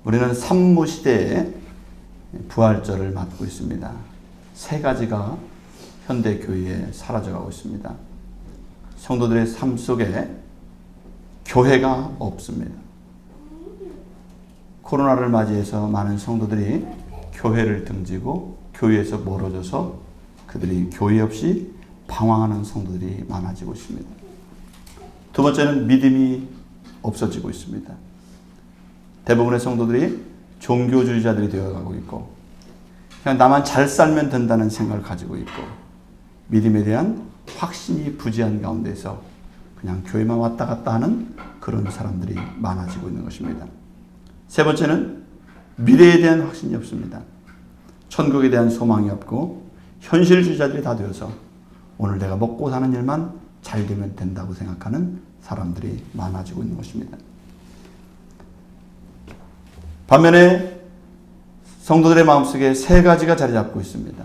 우리는 산무 시대에 부활절을 맞고 있습니다. 세 가지가 현대 교회에 사라져가고 있습니다. 성도들의 삶 속에 교회가 없습니다. 코로나를 맞이해서 많은 성도들이 교회를 등지고 교회에서 멀어져서 그들이 교회 없이 방황하는 성도들이 많아지고 있습니다. 두 번째는 믿음이 없어지고 있습니다. 대부분의 성도들이 종교주의자들이 되어가고 있고 그냥 나만 잘 살면 된다는 생각을 가지고 있고 믿음에 대한 확신이 부재한 가운데서 그냥 교회만 왔다 갔다 하는 그런 사람들이 많아지고 있는 것입니다. 세 번째는 미래에 대한 확신이 없습니다. 천국에 대한 소망이 없고 현실주의자들이 다 되어서 오늘 내가 먹고 사는 일만 잘 되면 된다고 생각하는 사람들이 많아지고 있는 것입니다. 반면에 성도들의 마음속에 세 가지가 자리 잡고 있습니다.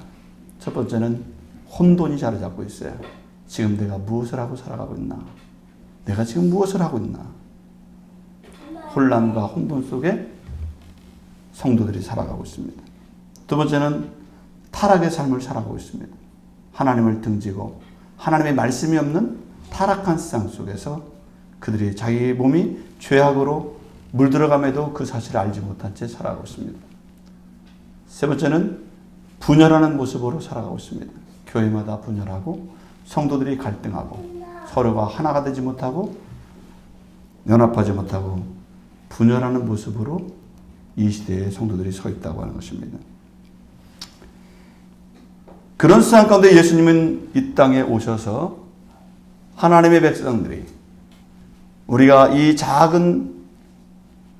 첫 번째는 혼돈이 자리 잡고 있어요. 지금 내가 무엇을 하고 살아가고 있나? 내가 지금 무엇을 하고 있나? 혼란과 혼돈 속에 성도들이 살아가고 있습니다. 두 번째는 타락의 삶을 살아가고 있습니다. 하나님을 등지고 하나님의 말씀이 없는 타락한 세상 속에서 그들이 자기 몸이 죄악으로 물들어감에도 그 사실을 알지 못한 채 살아가고 있습니다. 세 번째는 분열하는 모습으로 살아가고 있습니다. 교회마다 분열하고 성도들이 갈등하고 서로가 하나가 되지 못하고 연합하지 못하고 분열하는 모습으로 이 시대에 성도들이 서 있다고 하는 것입니다. 그런 세상 가운데 예수님은 이 땅에 오셔서 하나님의 백성들이 우리가 이 작은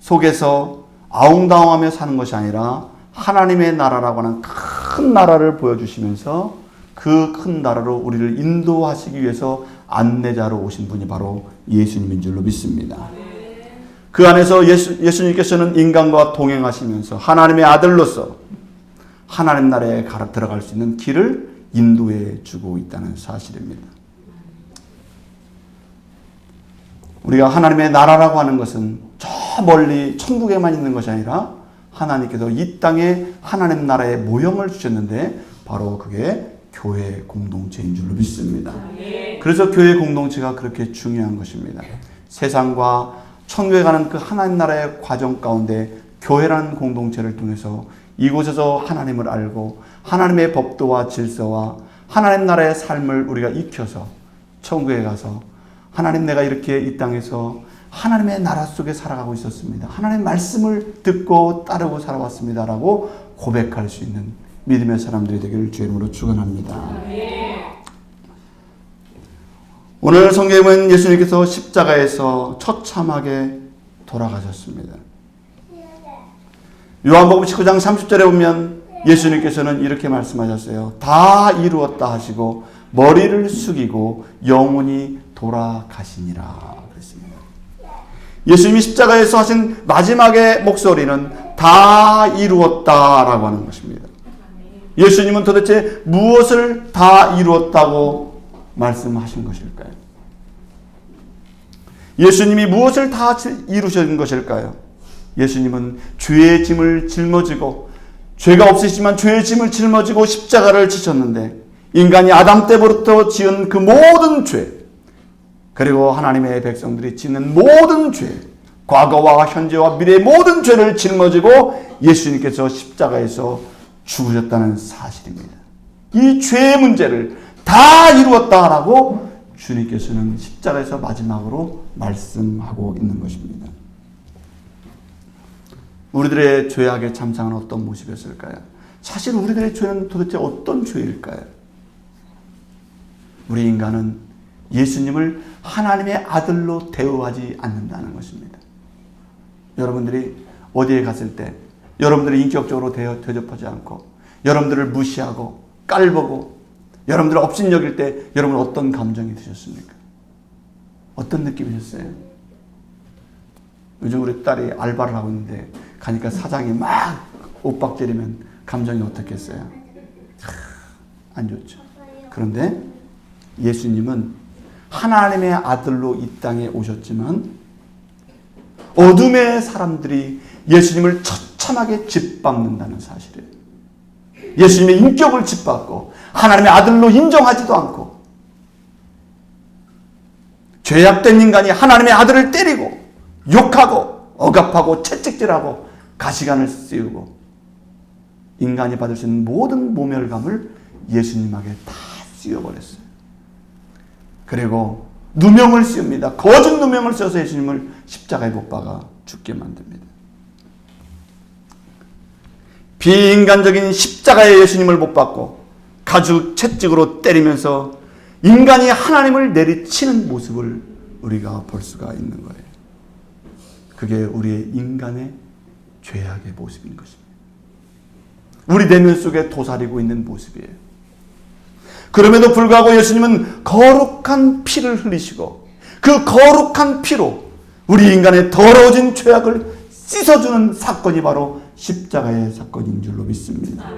속에서 아웅다웅하며 사는 것이 아니라 하나님의 나라라고 하는 큰 나라를 보여주시면서 그 큰 나라로 우리를 인도하시기 위해서 안내자로 오신 분이 바로 예수님인 줄로 믿습니다. 그 안에서 예수님께서는 인간과 동행하시면서 하나님의 아들로서 하나님 나라에 들어갈 수 있는 길을 인도해 주고 있다는 사실입니다. 우리가 하나님의 나라라고 하는 것은 저 멀리 천국에만 있는 것이 아니라 하나님께서 이 땅에 하나님 나라의 모형을 주셨는데 바로 그게 교회 공동체인 줄로 믿습니다. 그래서 교회 공동체가 그렇게 중요한 것입니다. 세상과 천국에 가는 그 하나님 나라의 과정 가운데 교회라는 공동체를 통해서 이곳에서 하나님을 알고 하나님의 법도와 질서와 하나님 나라의 삶을 우리가 익혀서 천국에 가서 하나님 내가 이렇게 이 땅에서 하나님의 나라 속에 살아가고 있었습니다. 하나님의 말씀을 듣고 따르고 살아왔습니다라고 고백할 수 있는 믿음의 사람들이 되기를 주의 이름으로 축원합니다. 오늘 성경은 예수님께서 십자가에서 처참하게 돌아가셨습니다. 요한복음 19장 30절에 보면 예수님께서는 이렇게 말씀하셨어요. 다 이루었다 하시고 머리를 숙이고 영원히 돌아가시니라 그랬습니다. 예수님이 십자가에서 하신 마지막의 목소리는 다 이루었다라고 하는 것입니다. 예수님은 도대체 무엇을 다 이루었다고 말씀하신 것일까요? 예수님이 무엇을 다 이루신 것일까요? 예수님은 죄의 짐을 짊어지고 죄가 없으시지만 죄의 짐을 짊어지고 십자가를 지셨는데 인간이 아담 때부터 지은 그 모든 죄 그리고 하나님의 백성들이 짓는 모든 죄 과거와 현재와 미래의 모든 죄를 짊어지고 예수님께서 십자가에서 죽으셨다는 사실입니다. 이 죄의 문제를 다 이루었다라고 주님께서는 십자가에서 마지막으로 말씀하고 있는 것입니다. 우리들의 죄악의 참상은 어떤 모습이었을까요? 사실 우리들의 죄는 도대체 어떤 죄일까요? 우리 인간은 예수님을 하나님의 아들로 대우하지 않는다는 것입니다. 여러분들이 어디에 갔을 때 여러분들이 인격적으로 대접하지 않고 여러분들을 무시하고 깔보고 여러분들을 업신여길 때 여러분 어떤 감정이 드셨습니까? 어떤 느낌이셨어요? 요즘 우리 딸이 알바를 하고 있는데 가니까 사장이 막 옥박지르면 감정이 어떻겠어요? 안 좋죠. 그런데 예수님은 하나님의 아들로 이 땅에 오셨지만 어둠의 사람들이 예수님을 처참하게 짓밟는다는 사실이에요. 예수님의 인격을 짓밟고 하나님의 아들로 인정하지도 않고 죄악된 인간이 하나님의 아들을 때리고 욕하고 억압하고 채찍질하고 가시관을 씌우고 인간이 받을 수 있는 모든 모멸감을 예수님에게 다 씌워버렸어요. 그리고 누명을 씌웁니다. 거짓 누명을 씌워서 예수님을 십자가에 못 박아 죽게 만듭니다. 비인간적인 십자가에 예수님을 못 박고 가죽 채찍으로 때리면서 인간이 하나님을 내리치는 모습을 우리가 볼 수가 있는 거예요. 그게 우리의 인간의 죄악의 모습인 것입니다. 우리 내면 속에 도사리고 있는 모습이에요. 그럼에도 불구하고 예수님은 거룩한 피를 흘리시고 그 거룩한 피로 우리 인간의 더러워진 죄악을 씻어주는 사건이 바로 십자가의 사건인 줄로 믿습니다.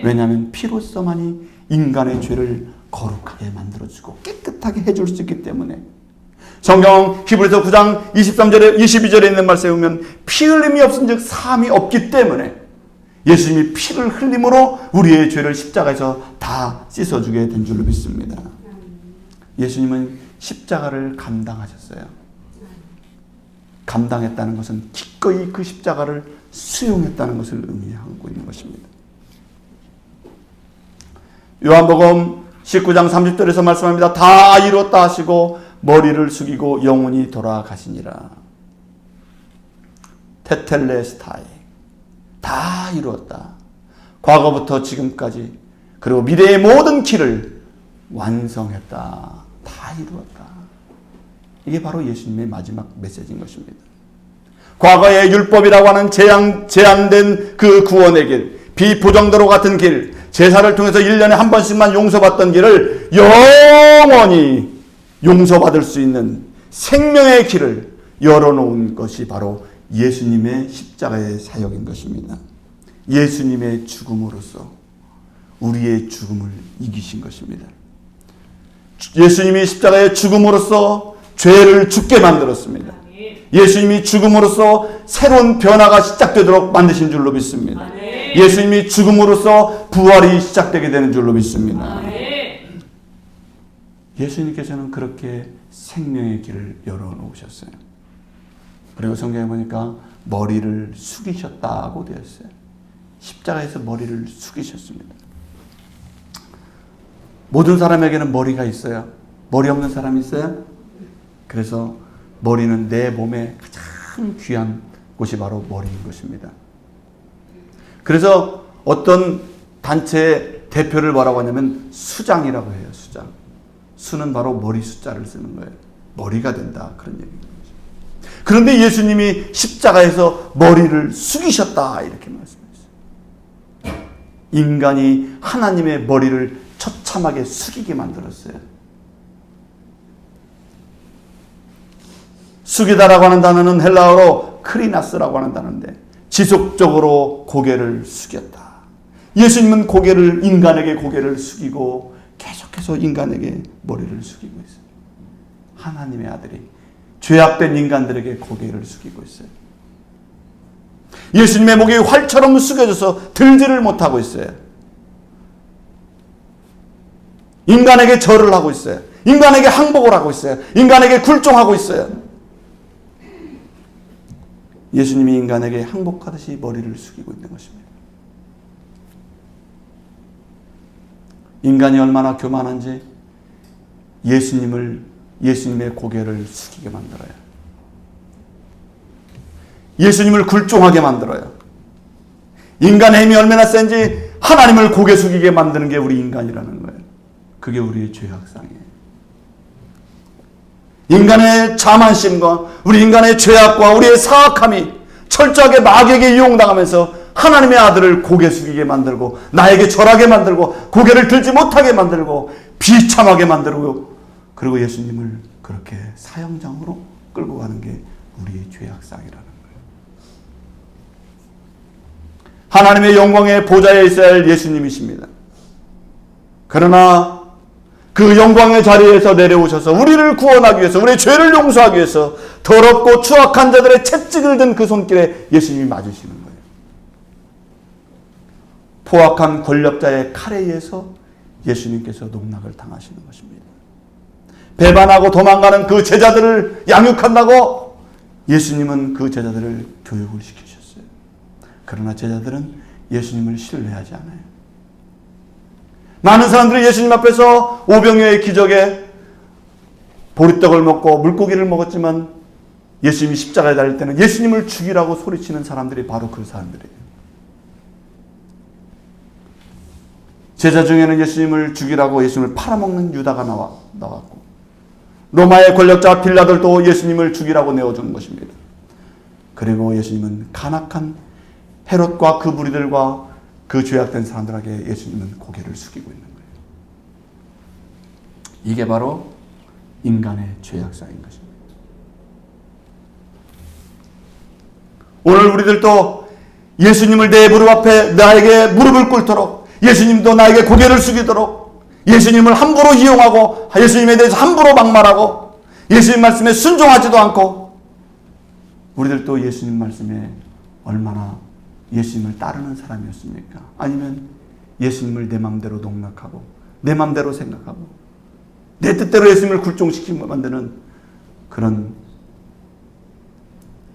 왜냐하면 피로서만이 인간의 죄를 거룩하게 만들어주고 깨끗하게 해줄 수 있기 때문에 성경 히브리서 9장 23절에 22절에 있는 말씀에 보면 피 흘림이 없은 즉 사함이 없기 때문에 예수님이 피를 흘림으로 우리의 죄를 십자가에서 다 씻어주게 된 줄로 믿습니다. 예수님은 십자가를 감당하셨어요. 감당했다는 것은 기꺼이 그 십자가를 수용했다는 것을 의미하고 있는 것입니다. 요한복음 19장 30절에서 말씀합니다. 다 이뤘다 하시고 머리를 숙이고 영원히 돌아가시니라. 테텔레스타이. 다 이루었다. 과거부터 지금까지 그리고 미래의 모든 길을 완성했다. 다 이루었다. 이게 바로 예수님의 마지막 메시지인 것입니다. 과거의 율법이라고 하는 제한된 그 구원의 길, 비보정도로 같은 길, 제사를 통해서 1년에 한 번씩만 용서받던 길을 영원히 용서받을 수 있는 생명의 길을 열어놓은 것이 바로 예수님의 십자가의 사역인 것입니다. 예수님의 죽음으로써 우리의 죽음을 이기신 것입니다. 예수님이 십자가의 죽음으로써 죄를 죽게 만들었습니다. 예수님이 죽음으로써 새로운 변화가 시작되도록 만드신 줄로 믿습니다. 예수님이 죽음으로써 부활이 시작되게 되는 줄로 믿습니다. 예수님께서는 그렇게 생명의 길을 열어놓으셨어요. 그리고 성경에 보니까 머리를 숙이셨다고 되어 있어요. 십자가에서 머리를 숙이셨습니다. 모든 사람에게는 머리가 있어요. 머리 없는 사람이 있어요? 그래서 머리는 내 몸에 가장 귀한 곳이 바로 머리인 것입니다. 그래서 어떤 단체의 대표를 뭐라고 하냐면 수장이라고 해요. 수장. 수는 바로 머리 숫자를 쓰는 거예요. 머리가 된다. 그런 얘기입니다. 그런데 예수님이 십자가에서 머리를 숙이셨다. 이렇게 말씀하셨어요. 인간이 하나님의 머리를 처참하게 숙이게 만들었어요. 숙이다라고 하는 단어는 헬라어로 크리나스라고 하는 단어인데 지속적으로 고개를 숙였다. 예수님은 인간에게 고개를 숙이고 계속해서 인간에게 머리를 숙이고 있어요. 하나님의 아들이 죄악된 인간들에게 고개를 숙이고 있어요. 예수님의 목이 활처럼 숙여져서 들지를 못하고 있어요. 인간에게 절을 하고 있어요. 인간에게 항복을 하고 있어요. 인간에게 굴종하고 있어요. 예수님이 인간에게 항복하듯이 머리를 숙이고 있는 것입니다. 인간이 얼마나 교만한지 예수님의 고개를 숙이게 만들어요. 예수님을 굴종하게 만들어요. 인간의 힘이 얼마나 센지 하나님을 고개 숙이게 만드는 게 우리 인간이라는 거예요. 그게 우리의 죄악상이에요. 인간의 자만심과 우리 인간의 죄악과 우리의 사악함이 철저하게 마귀에게 이용당하면서 하나님의 아들을 고개 숙이게 만들고 나에게 절하게 만들고 고개를 들지 못하게 만들고 비참하게 만들고 그리고 예수님을 그렇게 사형장으로 끌고 가는 게 우리의 죄악상이라는 거예요. 하나님의 영광의 보좌에 있어야 할 예수님이십니다. 그러나 그 영광의 자리에서 내려오셔서 우리를 구원하기 위해서 우리의 죄를 용서하기 위해서 더럽고 추악한 자들의 채찍을 든 그 손길에 예수님이 맞으시는 거예요. 포악한 권력자의 칼에 의해서 예수님께서 농락을 당하시는 것입니다. 배반하고 도망가는 그 제자들을 양육한다고 예수님은 그 제자들을 교육을 시키셨어요. 그러나 제자들은 예수님을 신뢰하지 않아요. 많은 사람들이 예수님 앞에서 오병이어의 기적에 보리떡을 먹고 물고기를 먹었지만 예수님이 십자가에 달릴 때는 예수님을 죽이라고 소리치는 사람들이 바로 그 사람들이에요. 제자 중에는 예수님을 죽이라고 예수님을 팔아먹는 유다가 나왔고, 로마의 권력자 빌라도도 예수님을 죽이라고 내어주는 것입니다. 그리고 예수님은 간악한 헤롯과 그 무리들과 그 죄악된 사람들에게 예수님은 고개를 숙이고 있는 거예요. 이게 바로 인간의 죄악사인 것입니다. 오늘 우리들도 예수님을 내 무릎 앞에 나에게 무릎을 꿇도록, 예수님도 나에게 고개를 숙이도록, 예수님을 함부로 이용하고 예수님에 대해서 함부로 막말하고 예수님 말씀에 순종하지도 않고, 우리들도 예수님 말씀에 얼마나 예수님을 따르는 사람이었습니까? 아니면 예수님을 내 마음대로 농락하고 내 마음대로 생각하고 내 뜻대로 예수님을 굴종시키고 만드는 그런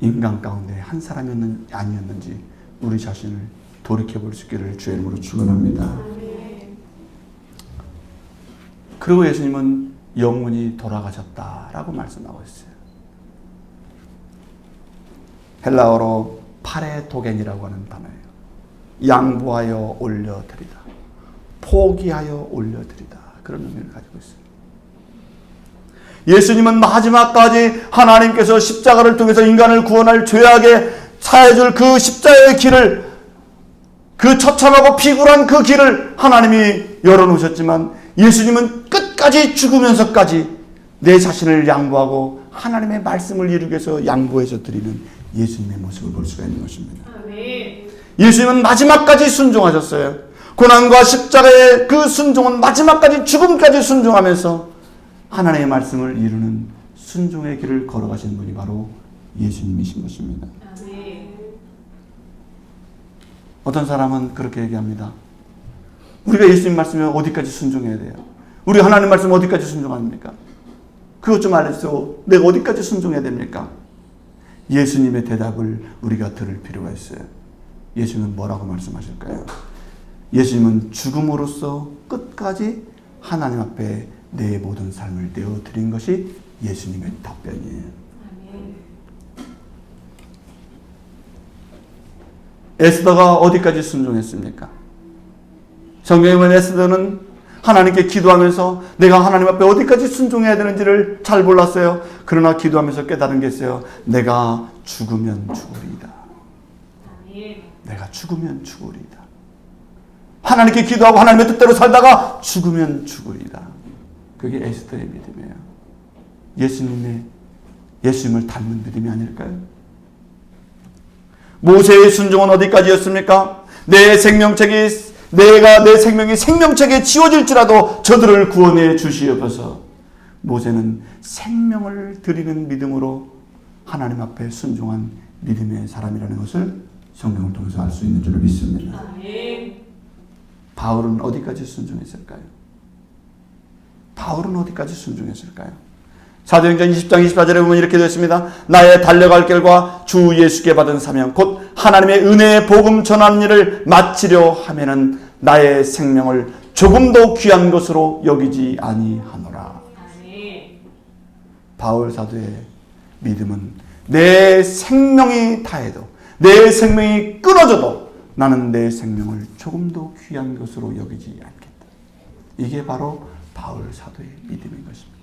인간 가운데 한 사람이었는지 아니었는지 우리 자신을 돌이켜볼 수 있기를 주의 이름으로 축원합니다. 그리고 예수님은 영원히 돌아가셨다라고 말씀하고 있어요. 헬라어로 파레도겐이라고 하는 단어예요. 양보하여 올려드리다, 포기하여 올려드리다, 그런 의미를 가지고 있어요. 예수님은 마지막까지 하나님께서 십자가를 통해서 인간을 구원할 죄악에 사해줄 그 십자가의 길을, 그 처참하고 피굴한 그 길을 하나님이 열어놓으셨지만, 예수님은 끝까지 죽으면서까지 내 자신을 양보하고 하나님의 말씀을 이루기 위해서 양보해서 드리는 예수님의 모습을 볼 수가 있는 것입니다. 예수님은 마지막까지 순종하셨어요. 고난과 십자가의 그 순종은 마지막까지, 죽음까지 순종하면서 하나님의 말씀을 이루는 순종의 길을 걸어가시는 분이 바로 예수님이신 것입니다. 어떤 사람은 그렇게 얘기합니다. 우리가 예수님 말씀에 어디까지 순종해야 돼요? 우리 하나님 말씀 어디까지 순종합니까? 그것 좀 알려주세요. 내가 어디까지 순종해야 됩니까? 예수님의 대답을 우리가 들을 필요가 있어요. 예수님은 뭐라고 말씀하실까요? 예수님은 죽음으로써 끝까지 하나님 앞에 내 모든 삶을 내어드린 것이 예수님의 답변이에요. 에스더가 어디까지 순종했습니까? 성경에 보면 에스더는 하나님께 기도하면서 내가 하나님 앞에 어디까지 순종해야 되는지를 잘 몰랐어요. 그러나 기도하면서 깨달은 게 있어요. 내가 죽으면 죽으리이다. 내가 죽으면 죽으리이다. 하나님께 기도하고 하나님의 뜻대로 살다가 죽으면 죽으리이다. 그게 에스더의 믿음이에요. 예수님을 닮은 믿음이 아닐까요? 모세의 순종은 어디까지였습니까? 내 생명이 생명책에 지워질지라도 저들을 구원해 주시옵소서. 모세는 생명을 드리는 믿음으로 하나님 앞에 순종한 믿음의 사람이라는 것을 성경을 통해서 알 수 있는 줄 믿습니다. 바울은 어디까지 순종했을까요? 바울은 어디까지 순종했을까요? 사도행전 20장 24절에 보면 이렇게 되어 있습니다. 나의 달려갈 길과 주 예수께 받은 사명 곧 하나님의 은혜의 복음 전하는 일을 마치려 하면은 나의 생명을 조금도 귀한 것으로 여기지 아니하노라. 바울 사도의 믿음은 내 생명이 다해도, 내 생명이 끊어져도 나는 내 생명을 조금도 귀한 것으로 여기지 않겠다. 이게 바로 바울 사도의 믿음인 것입니다.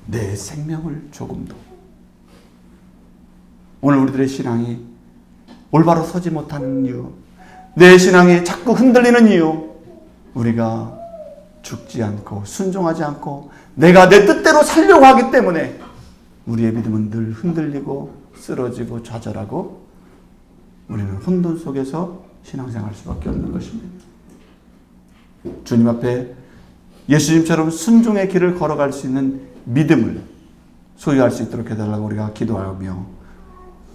내 생명을 조금도. 오늘 우리들의 신앙이 올바로 서지 못하는 이유, 내 신앙이 자꾸 흔들리는 이유, 우리가 죽지 않고 순종하지 않고 내가 내 뜻대로 살려고 하기 때문에 우리의 믿음은 늘 흔들리고 쓰러지고 좌절하고 우리는 혼돈 속에서 신앙생활할 수밖에 없는 것입니다. 주님 앞에 예수님처럼 순종의 길을 걸어갈 수 있는 믿음을 소유할 수 있도록 해달라고 우리가 기도하며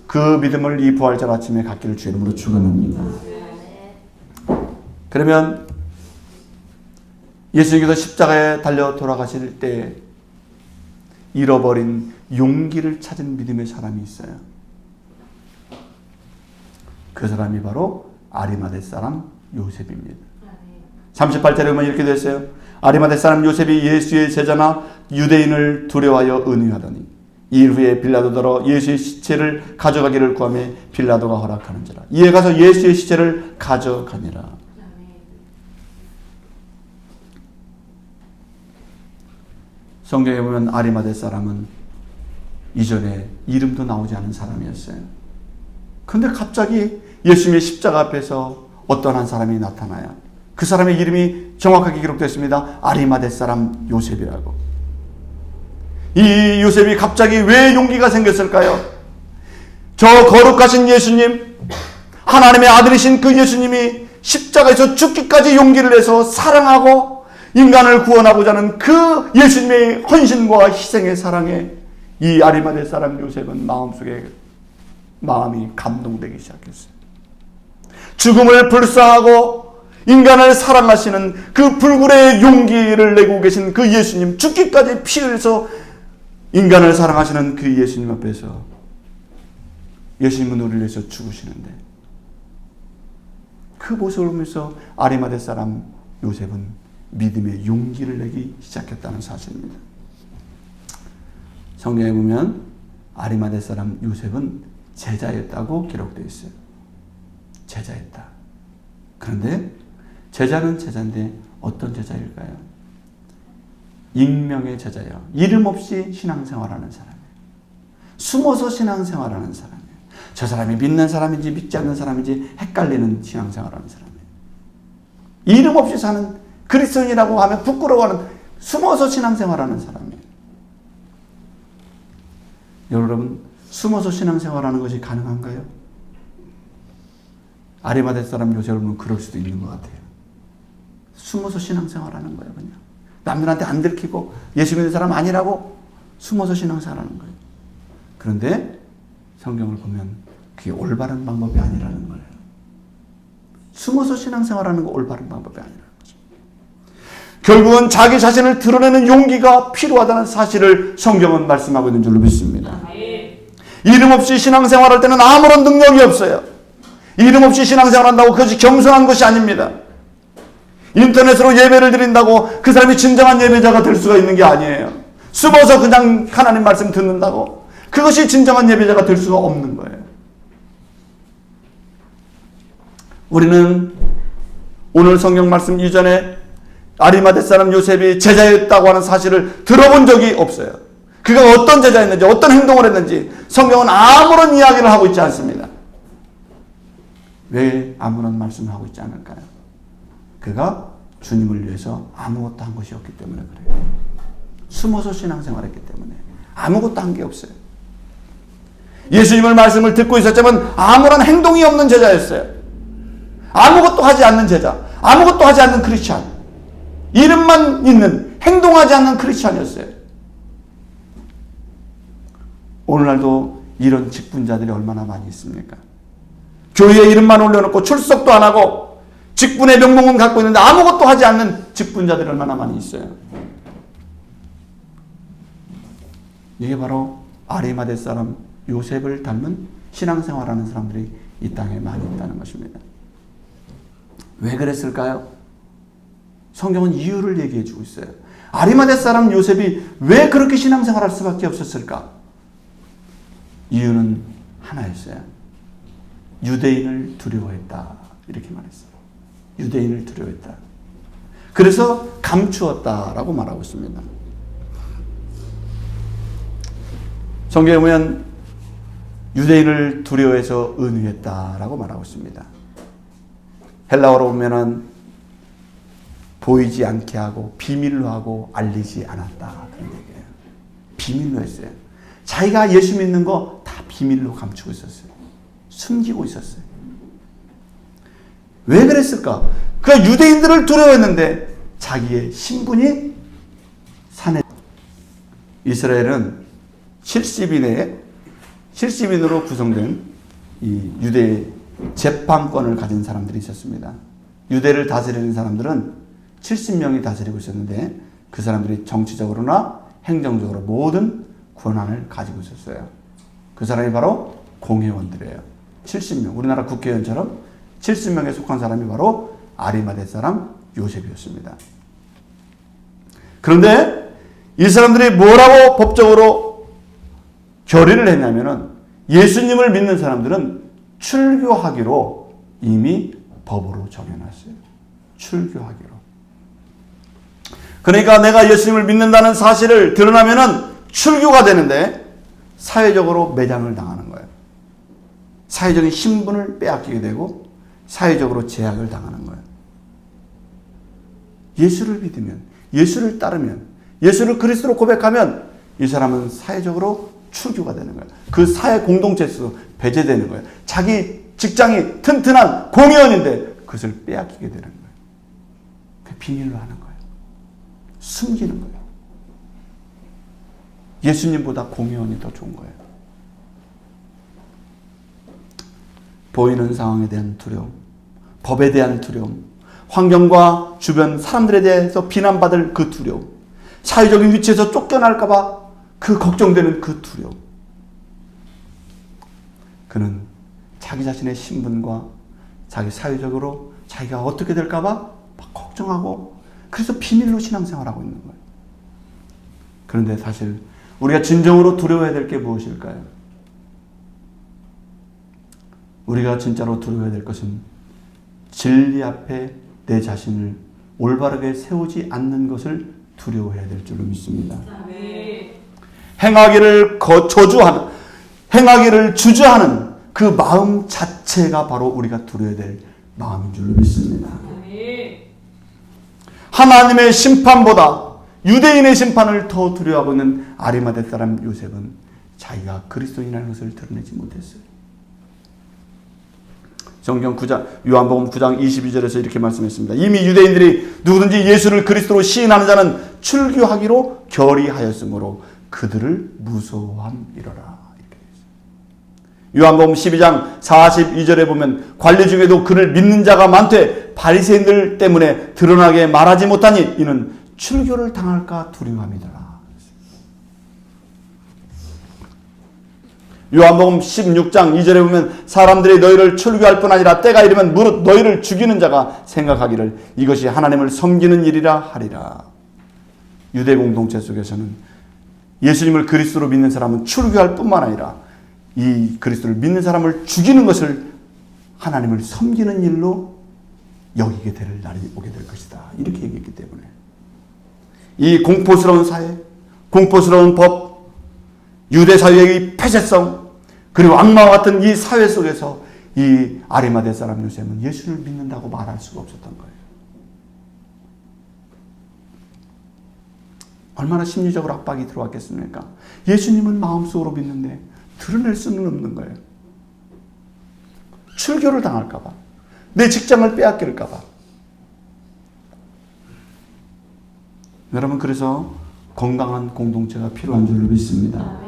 그 믿음을 이 부활절 아침에 갖기를 주의 이름으로 축원합니다. 그러면 예수님께서 십자가에 달려 돌아가실 때 잃어버린 용기를 찾은 믿음의 사람이 있어요. 그 사람이 바로 아리마대 사람 요셉입니다. 38절에 보면 이렇게 됐어요. 아리마대 사람 요셉이 예수의 제자나 유대인을 두려워하여 은유하더니 이 일 후에 빌라도더러 예수의 시체를 가져가기를 구하며 빌라도가 허락하는지라. 이에 가서 예수의 시체를 가져가니라. 성경에 보면 아리마대 사람은 이전에 이름도 나오지 않은 사람이었어요. 근데 갑자기 예수님의 십자가 앞에서 어떤 한 사람이 나타나요. 그 사람의 이름이 정확하게 기록됐습니다. 아리마대 사람 요셉이라고. 이 요셉이 갑자기 왜 용기가 생겼을까요? 저 거룩하신 예수님, 하나님의 아들이신 그 예수님이 십자가에서 죽기까지 용기를 내서 사랑하고 인간을 구원하고자 하는 그 예수님의 헌신과 희생의 사랑에 이 아리마대 사람 요셉은 마음속에 마음이 감동되기 시작했어요. 죽음을 불사하고 인간을 사랑하시는 그 불굴의 용기를 내고 계신 그 예수님, 죽기까지 피 흘려서 인간을 사랑하시는 그 예수님 앞에서 예수님은 우리를 위해서 죽으시는데 그 모습을 보면서 아리마대 사람 요셉은 믿음의 용기를 내기 시작했다는 사실입니다. 성경에 보면 아리마대 사람 요셉은 제자였다고 기록되어 있어요. 제자였다. 그런데 제자는 제자인데 어떤 제자일까요? 익명의 제자예요. 이름 없이 신앙생활하는 사람이에요. 숨어서 신앙생활하는 사람이에요. 저 사람이 믿는 사람인지 믿지 않는 사람인지 헷갈리는 신앙생활하는 사람이에요. 이름 없이 사는 그리스도인이라고 하면 부끄러워하는 숨어서 신앙생활하는 사람이에요. 여러분, 숨어서 신앙생활하는 것이 가능한가요? 아리마대 사람 요셉은 그럴 수도 있는 것 같아요. 숨어서 신앙생활하는 거예요. 그냥 남들한테 안 들키고 예수 믿는 사람 아니라고 숨어서 신앙생활하는 거예요. 그런데 성경을 보면 그게 올바른 방법이 아니라는 거예요. 숨어서 신앙생활하는 거 올바른 방법이 아니라는 거죠. 결국은 자기 자신을 드러내는 용기가 필요하다는 사실을 성경은 말씀하고 있는 줄로 믿습니다. 이름 없이 신앙생활할 때는 아무런 능력이 없어요. 이름 없이 신앙생활한다고 그것이 겸손한 것이 아닙니다. 인터넷으로 예배를 드린다고 그 사람이 진정한 예배자가 될 수가 있는 게 아니에요. 숨어서 그냥 하나님 말씀 듣는다고 그것이 진정한 예배자가 될 수가 없는 거예요. 우리는 오늘 성경 말씀 이전에 아리마대 사람 요셉이 제자였다고 하는 사실을 들어본 적이 없어요. 그가 어떤 제자였는지 어떤 행동을 했는지 성경은 아무런 이야기를 하고 있지 않습니다. 왜 아무런 말씀을 하고 있지 않을까요? 그가 주님을 위해서 아무것도 한 것이 없기 때문에 그래요. 숨어서 신앙생활했기 때문에 아무것도 한 게 없어요. 예수님의 말씀을 듣고 있었지만 아무런 행동이 없는 제자였어요. 아무것도 하지 않는 제자, 아무것도 하지 않는 크리스찬, 이름만 있는 행동하지 않는 크리스찬이었어요. 오늘날도 이런 직분자들이 얼마나 많이 있습니까? 교회에 이름만 올려놓고 출석도 안 하고 직분의 명목은 갖고 있는데 아무것도 하지 않는 직분자들이 얼마나 많이 있어요. 이게 바로 아리마대 사람 요셉을 닮은 신앙생활하는 사람들이 이 땅에 많이 있다는 것입니다. 왜 그랬을까요? 성경은 이유를 얘기해 주고 있어요. 아리마대 사람 요셉이 왜 그렇게 신앙생활할 수밖에 없었을까? 이유는 하나였어요. 유대인을 두려워했다. 이렇게 말했어요. 유대인을 두려워했다. 그래서 감추었다라고 말하고 있습니다. 성경에 보면 유대인을 두려워해서 은유했다라고 말하고 있습니다. 헬라어로 보면은 보이지 않게 하고 비밀로 하고 알리지 않았다. 그런 얘기예요. 비밀로 했어요. 자기가 예수 믿는 거 다 비밀로 감추고 있었어요. 숨기고 있었어요. 왜 그랬을까? 그가 유대인들을 두려워했는데 자기의 신분이 산에 이스라엘은 70인으로 구성된 이 유대 재판권을 가진 사람들이 있었습니다. 유대를 다스리는 사람들은 70명이 다스리고 있었는데 그 사람들이 정치적으로나 행정적으로 모든 권한을 가지고 있었어요. 그 사람이 바로 공회원들이에요. 70명. 우리나라 국회의원처럼 70명에 속한 사람이 바로 아리마대 사람 요셉이었습니다. 그런데 이 사람들이 뭐라고 법적으로 결의를 했냐면은 예수님을 믿는 사람들은 출교하기로 이미 법으로 정해놨어요. 출교하기로. 그러니까 내가 예수님을 믿는다는 사실을 드러나면은 출교가 되는데 사회적으로 매장을 당하는 거예요. 사회적인 신분을 빼앗기게 되고 사회적으로 제약을 당하는 거예요. 예수를 믿으면, 예수를 따르면, 예수를 그리스도로 고백하면 이 사람은 사회적으로 출교가 되는 거예요. 그 사회 공동체에서 배제되는 거예요. 자기 직장이 튼튼한 공회원인데 그것을 빼앗기게 되는 거예요. 그 비밀로 하는 거예요. 숨기는 거예요. 예수님보다 공회원이 더 좋은 거예요. 보이는 상황에 대한 두려움, 법에 대한 두려움, 환경과 주변 사람들에 대해서 비난받을 그 두려움, 사회적인 위치에서 쫓겨날까봐 그 걱정되는 그 두려움. 그는 자기 자신의 신분과 자기 사회적으로 자기가 어떻게 될까봐 막 걱정하고 그래서 비밀로 신앙생활하고 있는 거예요. 그런데 사실 우리가 진정으로 두려워해야 될 게 무엇일까요? 우리가 진짜로 두려워해야 될 것은 진리 앞에 내 자신을 올바르게 세우지 않는 것을 두려워해야 될 줄로 믿습니다. 행하기를 저주하는, 행하기를 주저하는 그 마음 자체가 바로 우리가 두려워해야 될 마음인 줄로 믿습니다. 하나님의 심판보다 유대인의 심판을 더 두려워하고 있는 아리마대 사람 요셉은 자기가 그리스도인이라는 것을 드러내지 못했어요. 성경 9장, 요한복음 9장 22절에서 이렇게 말씀했습니다. 이미 유대인들이 누구든지 예수를 그리스도로 시인하는 자는 출교하기로 결의하였으므로 그들을 무서워함이러라. 요한복음 12장 42절에 보면 관리 중에도 그를 믿는 자가 많되 바리새인들 때문에 드러나게 말하지 못하니 이는 출교를 당할까 두려워함이더라. 요한복음 16장 2절에 보면 사람들이 너희를 출교할 뿐 아니라 때가 이르면 무릇 너희를 죽이는 자가 생각하기를 이것이 하나님을 섬기는 일이라 하리라. 유대 공동체 속에서는 예수님을 그리스도로 믿는 사람은 출교할 뿐만 아니라 이 그리스도를 믿는 사람을 죽이는 것을 하나님을 섬기는 일로 여기게 될 날이 오게 될 것이다. 이렇게 얘기했기 때문에 이 공포스러운 사회, 공포스러운 법, 유대 사회의 폐쇄성, 그리고 악마와 같은 이 사회 속에서 이 아리마대 사람 요셉은 예수를 믿는다고 말할 수가 없었던 거예요. 얼마나 심리적으로 압박이 들어왔겠습니까? 예수님은 마음속으로 믿는데 드러낼 수는 없는 거예요. 출교를 당할까 봐. 내 직장을 빼앗길까 봐. 여러분, 그래서 건강한 공동체가 필요한 줄로 믿습니다.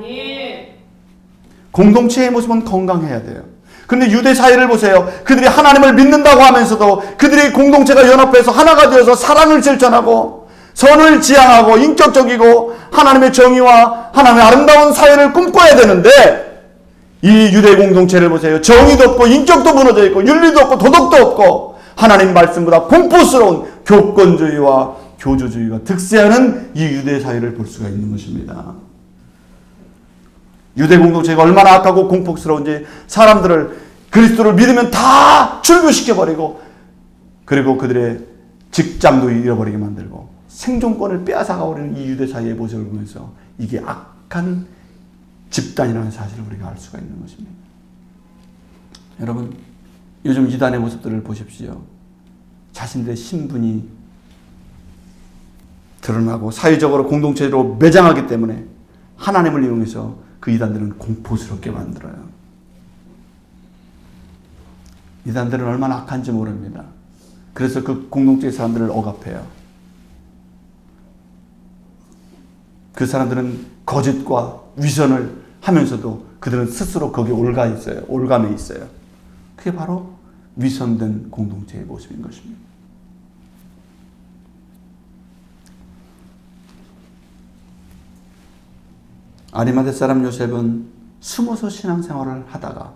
공동체의 모습은 건강해야 돼요. 그런데 유대 사회를 보세요. 그들이 하나님을 믿는다고 하면서도 그들의 공동체가 연합해서 하나가 되어서 사랑을 실천하고 선을 지향하고 인격적이고 하나님의 정의와 하나님의 아름다운 사회를 꿈꿔야 되는데 이 유대 공동체를 보세요. 정의도 없고 인격도 무너져 있고 윤리도 없고 도덕도 없고 하나님 말씀보다 공포스러운 교권주의와 교조주의가 득세하는 이 유대 사회를 볼 수가 있는 것입니다. 유대 공동체가 얼마나 악하고 공포스러운지 사람들을 그리스도를 믿으면 다 출교시켜버리고 그리고 그들의 직장도 잃어버리게 만들고 생존권을 빼앗아가버리는 이 유대 사회의 모습을 보면서 이게 악한 집단이라는 사실을 우리가 알 수가 있는 것입니다. 여러분, 요즘 이단의 모습들을 보십시오. 자신들의 신분이 드러나고 사회적으로 공동체로 매장하기 때문에 하나님을 이용해서 그 이단들은 공포스럽게 만들어요. 이단들은 얼마나 악한지 모릅니다. 그래서 그 공동체의 사람들을 억압해요. 그 사람들은 거짓과 위선을 하면서도 그들은 스스로 거기에 올감해 있어요. 그게 바로 위선된 공동체의 모습인 것입니다. 아리마대 사람 요셉은 숨어서 신앙생활을 하다가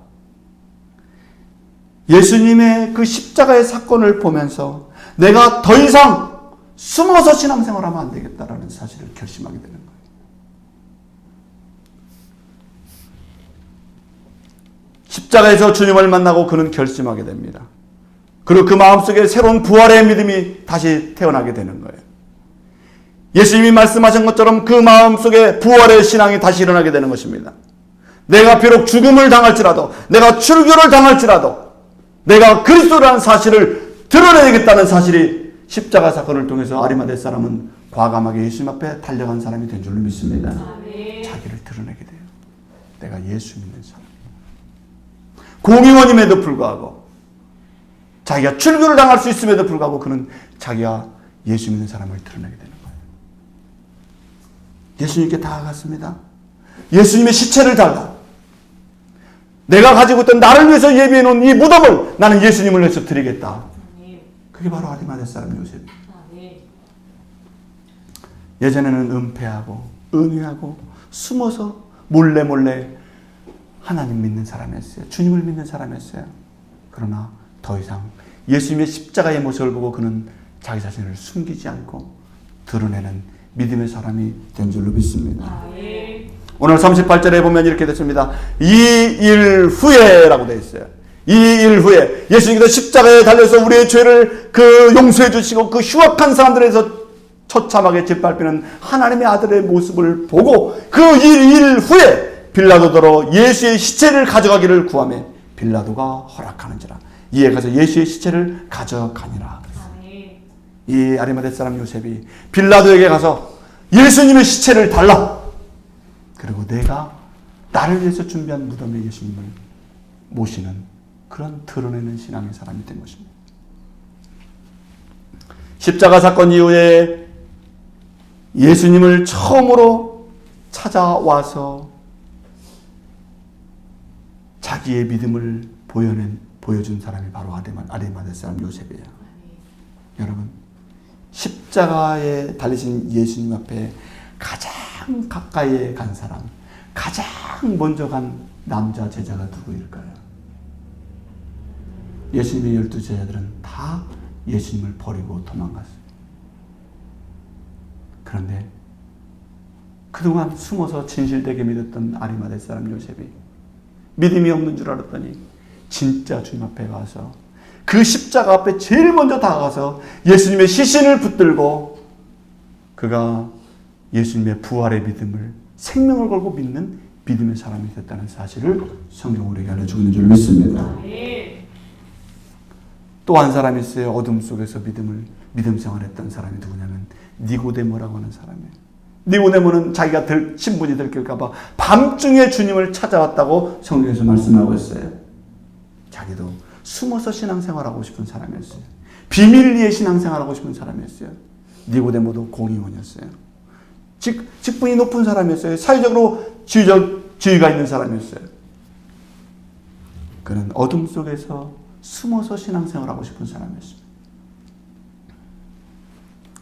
예수님의 그 십자가의 사건을 보면서 내가 더 이상 숨어서 신앙생활하면 안 되겠다라는 사실을 결심하게 되는 거예요. 십자가에서 주님을 만나고 그는 결심하게 됩니다. 그리고 그 마음속에 새로운 부활의 믿음이 다시 태어나게 되는 거예요. 예수님이 말씀하신 것처럼 그 마음속에 부활의 신앙이 다시 일어나게 되는 것입니다. 내가 비록 죽음을 당할지라도, 내가 출교를 당할지라도 내가 그리스도라는 사실을 드러내야겠다는 사실이 십자가 사건을 통해서 아리마대 사람은 과감하게 예수님 앞에 달려간 사람이 된 줄로 믿습니다. 자기를 드러내게 돼요. 내가 예수 믿는 사람. 공의원임에도 불구하고, 자기가 출교를 당할 수 있음에도 불구하고 그는 자기가 예수 믿는 사람을 드러내게 되는 거예요. 예수님께 다가갔습니다. 예수님의 시체를 달라. 내가 가지고 있던 나를 위해서 예비해 놓은 이 무덤을 나는 예수님을 위해서 드리겠다. 그게 바로 아리마대 사람 요셉입니다. 예전에는 은폐하고 은유하고 숨어서 몰래 하나님 믿는 사람이었어요. 주님을 믿는 사람이었어요. 그러나 더 이상 예수님의 십자가의 모습을 보고 그는 자기 자신을 숨기지 않고 드러내는 믿음의 사람이 된 줄로 믿습니다. 오늘 38절에 보면 이렇게 됐습니다. 이 일 후에라고 되어 있어요. 이 일 후에 예수님께서 십자가에 달려서 우리의 죄를 용서해 주시고 그 흉악한 사람들에서 처참하게 짓밟히는 하나님의 아들의 모습을 보고 그 일 후에 빌라도더러 예수의 시체를 가져가기를 구하며 빌라도가 허락하는지라. 이에 가서 예수의 시체를 가져가니라. 이 아리마대 사람 요셉이 빌라도에게 가서 예수님의 시체를 달라. 그리고 내가 나를 위해서 준비한 무덤에 예수님을 모시는 그런 드러내는 신앙의 사람이 된 것입니다. 십자가 사건 이후에 예수님을 처음으로 찾아와서 자기의 믿음을 보여준 사람이 바로 아리마대 사람 요셉이에요. 여러분, 십자가에 달리신 예수님 앞에 가장 가까이에 간 사람, 가장 먼저 간 남자 제자가 누구일까요? 예수님의 12 제자들은 다 예수님을 버리고 도망갔어요. 그런데 그동안 숨어서 진실되게 믿었던 아리마대 사람 요셉이 믿음이 없는 줄 알았더니 진짜 주님 앞에 가서 그 십자가 앞에 제일 먼저 다가가서 예수님의 시신을 붙들고 그가 예수님의 부활의 믿음을 생명을 걸고 믿는 믿음의 사람이 됐다는 사실을 성경 우리에게 알려주고 있는 줄 믿습니다. 또 한 사람이 있어요. 어둠 속에서 믿음 생활했던 사람이 누구냐면 니고데모라고 하는 사람이에요. 니고데모는 자기가 신분이 들킬까 봐 밤중에 주님을 찾아왔다고 성경에서 말씀하고 있어요. 자기도 숨어서 신앙생활하고 싶은 사람이었어요. 비밀리에 신앙생활하고 싶은 사람이었어요. 니고데모도 공의원이었어요. 직분이 높은 사람이었어요. 사회적으로 지위가 있는 사람이었어요. 그는 어둠 속에서 숨어서 신앙생활하고 싶은 사람이었습니다.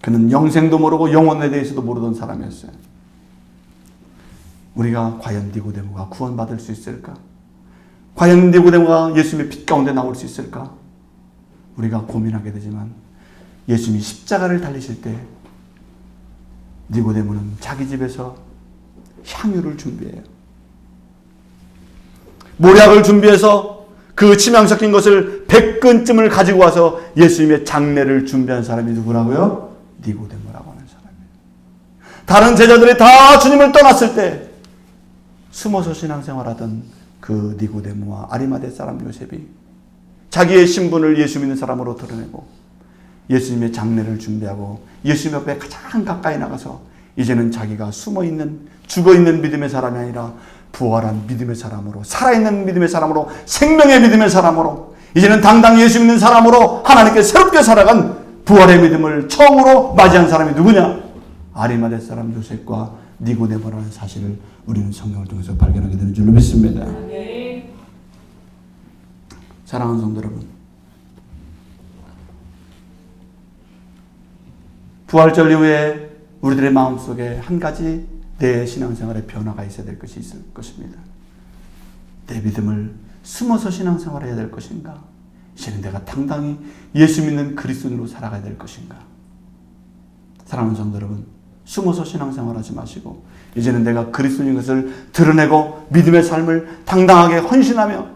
그는 영생도 모르고 영혼에 대해서도 모르던 사람이었어요. 우리가 과연 니고데모가 구원받을 수 있을까? 과연 니고데모가 예수님의 빛 가운데 나올 수 있을까? 우리가 고민하게 되지만 예수님이 십자가를 달리실 때 니고데모는 자기 집에서 향유를 준비해요. 모략을 준비해서 그 치명 섞인 것을 100근쯤을 가지고 와서 예수님의 장례를 준비한 사람이 누구라고요? 니고데모라고 하는 사람이에요. 다른 제자들이 다 주님을 떠났을 때 숨어서 신앙생활하던 그 니고데모와 아리마대 사람 요셉이 자기의 신분을 예수 믿는 사람으로 드러내고 예수님의 장례를 준비하고 예수님 옆에 가장 가까이 나가서 이제는 자기가 숨어있는 죽어있는 믿음의 사람이 아니라 부활한 믿음의 사람으로 살아있는 믿음의 사람으로 생명의 믿음의 사람으로 이제는 당당 예수 믿는 사람으로 하나님께 새롭게 살아간 부활의 믿음을 처음으로 맞이한 사람이 누구냐? 아리마대 사람 요셉과 니고데모라는 사실을 우리는 성경을 통해서 발견하게 되는 줄로 믿습니다. 사랑하는 성도 여러분, 부활절 이후에 우리들의 마음속에 한 가지 내 신앙생활에 변화가 있어야 될 것이 있을 것입니다. 내 믿음을 숨어서 신앙생활을 해야 될 것인가? 이제는 내가 당당히 예수 믿는 그리스도인으로 살아가야 될 것인가? 사랑하는 성도 여러분, 숨어서 신앙생활하지 마시고 이제는 내가 그리스도인 것을 드러내고 믿음의 삶을 당당하게 헌신하며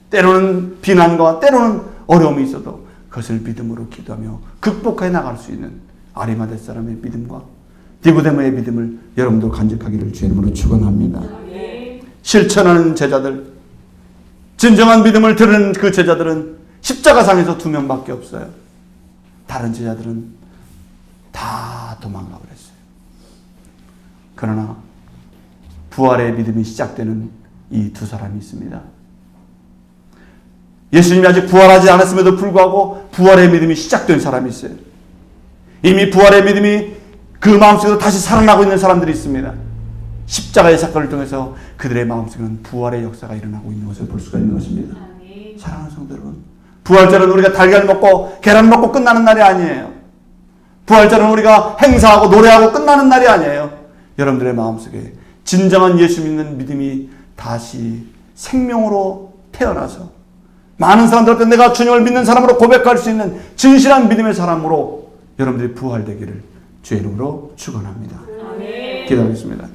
때로는 비난과 때로는 어려움이 있어도 그것을 믿음으로 기도하며 극복해 나갈 수 있는 아리마대 사람의 믿음과 니고데모의 믿음을 여러분도 간직하기를 주의 이름으로 축원합니다. 실천하는 제자들, 진정한 믿음을 드러낸 그 제자들은 십자가상에서 2명밖에 없어요. 다른 제자들은 다 도망가 버렸어요. 그러나 부활의 믿음이 시작되는 이 2사람이 있습니다. 예수님이 아직 부활하지 않았음에도 불구하고 부활의 믿음이 시작된 사람이 있어요. 이미 부활의 믿음이 그 마음속에서 다시 살아나고 있는 사람들이 있습니다. 십자가의 사건을 통해서 그들의 마음속에는 부활의 역사가 일어나고 있는 것을 볼 수가 있는 것입니다. 사랑하는 성도 여러분, 부활절은 우리가 달걀 먹고 계란 먹고 끝나는 날이 아니에요. 부활절은 우리가 행사하고 노래하고 끝나는 날이 아니에요. 여러분들의 마음속에 진정한 예수 믿는 믿음이 다시 생명으로 태어나서 많은 사람들 앞에 내가 주님을 믿는 사람으로 고백할 수 있는 진실한 믿음의 사람으로 여러분들이 부활되기를 주의 이름으로 축원합니다. 기도하겠습니다.